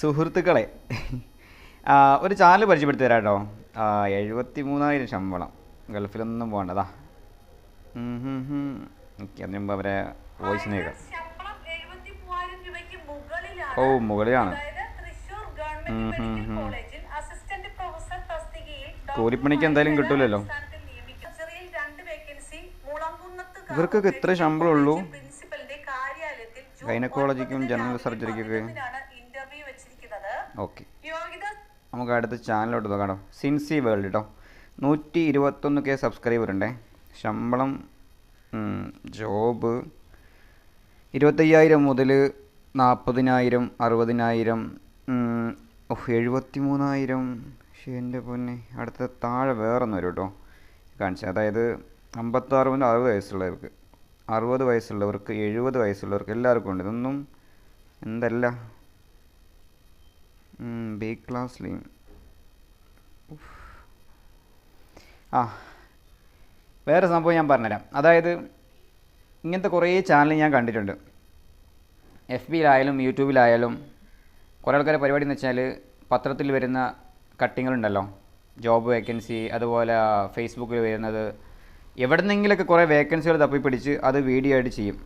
സുഹൃത്തുക്കളെ, ഒരു ചാനൽ പരിചയപ്പെടുത്തി തരാം കേട്ടോ. 73,000 ശമ്പളം, ഗൾഫിലൊന്നും പോകേണ്ടതാ. എനിക്ക് അതിന് മുമ്പ് അവരെ വോയിസ് കേൾക്കാം. ഓ, മുകളിലാണ്. കൂലിപ്പണിക്ക് എന്തായാലും കിട്ടൂലല്ലോ. ഇവർക്കൊക്കെ ഇത്ര ശമ്പളം ഉള്ളൂ? ഗൈനക്കോളജിക്കും ജനറൽ സർജറിക്കൊക്കെ. ഓക്കെ, നമുക്ക് അടുത്ത ചാനലോട്ട് നോക്കാം. സിൻസി വേൾഡ് കേട്ടോ. 121K സബ്സ്ക്രൈബർ ഉണ്ടേ. ശമ്പളം ജോബ് 25,000 മുതൽ 40,000, 60,000, 73,000. പക്ഷേ എൻ്റെ പൊന്നെ, അടുത്ത താഴെ വേറൊന്നും വരും കേട്ടോ കാണിച്ചത്. അതായത് 56 മുതൽ 60 വയസ്സുള്ളവർക്ക്, 60 വയസ്സുള്ളവർക്ക്, 70 വയസ്സുള്ളവർക്ക് എല്ലാവർക്കും ഉണ്ട്. ഇതൊന്നും എന്തല്ല. ബി ക്ലാസ് ലീം. വേറെ സംഭവം ഞാൻ പറഞ്ഞുതരാം. അതായത് ഇങ്ങനത്തെ കുറേ ചാനൽ ഞാൻ കണ്ടിട്ടുണ്ട്. FBയിലായാലും യൂട്യൂബിലായാലും കുറേ ആൾക്കാരെ പരിപാടി എന്ന് വെച്ചാൽ പത്രത്തിൽ വരുന്ന കട്ടിങ്ങളുണ്ടല്ലോ, ജോബ് വേക്കൻസി, അതുപോലെ ഫേസ്ബുക്കിൽ വരുന്നത്, എവിടെന്നെങ്കിലൊക്കെ കുറേ വേക്കൻസികൾ തപ്പിപ്പിടിച്ച് അത് വീഡിയോ ആയിട്ട് ചെയ്യും.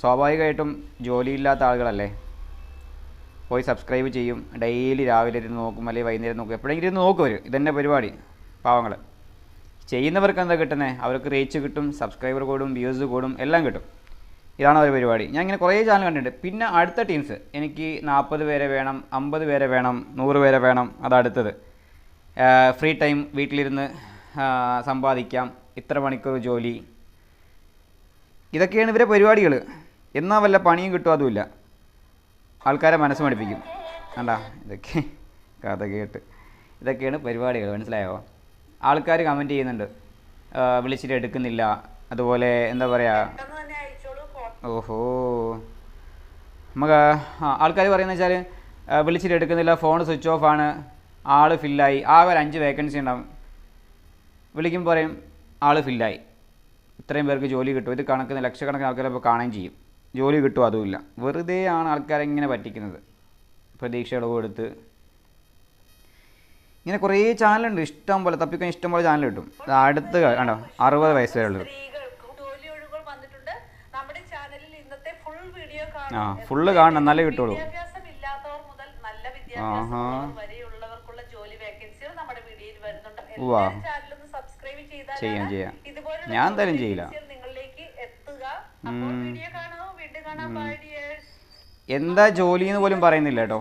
സ്വാഭാവികമായിട്ടും ജോലിയില്ലാത്ത ആളുകളല്ലേ, പോയി സബ്സ്ക്രൈബ് ചെയ്യും. ഡെയിലി രാവിലെ ഇരുന്ന് നോക്കും, അല്ലെങ്കിൽ വൈകുന്നേരം നോക്കും, എപ്പോഴെങ്കിലും ഇരുന്ന് നോക്കും. അവർ ഇതന്നെ പരിപാടി. പാവങ്ങൾ ചെയ്യുന്നവർക്ക് എന്താ കിട്ടുന്നത്? അവർക്ക് റീച്ച് കിട്ടും, സബ്സ്ക്രൈബർ കൂടും, വ്യൂസ് കൂടും, എല്ലാം കിട്ടും. ഇതാണ് അവർ പരിപാടി. ഞാൻ ഇങ്ങനെ കുറേ ചാനൽ കണ്ടിട്ടുണ്ട്. പിന്നെ അടുത്ത ടീംസ്, എനിക്ക് 40 പേരെ വേണം, 50 പേരെ വേണം, 100 പേരെ വേണം. അതടുത്തത് ഫ്രീ ടൈം വീട്ടിലിരുന്ന് സമ്പാദിക്കാം, ഇത്ര മണിക്കൂർ ജോലി. ഇതൊക്കെയാണ് ഇവരെ പരിപാടികൾ. എന്നാൽ വല്ല പണിയും കിട്ടും, അതുമില്ല. ആൾക്കാരെ മനസ്സ് മടുപ്പിക്കും. കണ്ടാ, ഇതൊക്കെ കഥ കേട്ട്. ഇതൊക്കെയാണ് പരിപാടികൾ, മനസ്സിലായോ? ആൾക്കാർ കമൻറ്റ് ചെയ്യുന്നുണ്ട്, വിളിച്ചിട്ട് എടുക്കുന്നില്ല, അതുപോലെ എന്താ പറയുക. ഓഹോ, നമുക്ക് ആൾക്കാർ പറയുന്നത് വെച്ചാൽ വിളിച്ചിട്ട് എടുക്കുന്നില്ല, ഫോൺ സ്വിച്ച് ഓഫ് ആണ്, ആൾ ഫില്ലായി. ആകെ ഒരു 5 വേക്കൻസി ഉണ്ടാവും. വിളിക്കുമ്പോൾ പറയും ആൾ ഫില്ലായി, ഇത്രയും പേർക്ക് ജോലി കിട്ടും. ഇത് കണക്കിന് ലക്ഷക്കണക്കിന് ആൾക്കാരെ ഇപ്പോൾ കാണുകയും ചെയ്യും. ജോലി കിട്ടും, അതുമില്ല. വെറുതെ ആണ് ആൾക്കാരെ ഇങ്ങനെ പറ്റിക്കുന്നത്, പ്രതീക്ഷകൾ കൊടുത്ത്. ഇങ്ങനെ കുറേ ചാനലുണ്ട്, ഇഷ്ടം പോലെ തപ്പിക്കാൻ ഇഷ്ടം പോലെ ചാനൽ കിട്ടും. അടുത്ത് കണ്ടോ, 60 വയസ്സ് വരെ ഉള്ളത്. ഫുള്ള് കാണണം, എന്നാലേ കിട്ടുള്ളൂ. വാ, ചെയ്യാം. ഞാൻ എന്തായാലും ചെയ്യില്ല. എന്താ ജോലി എന്ന് പോലും പറയുന്നില്ല കേട്ടോ.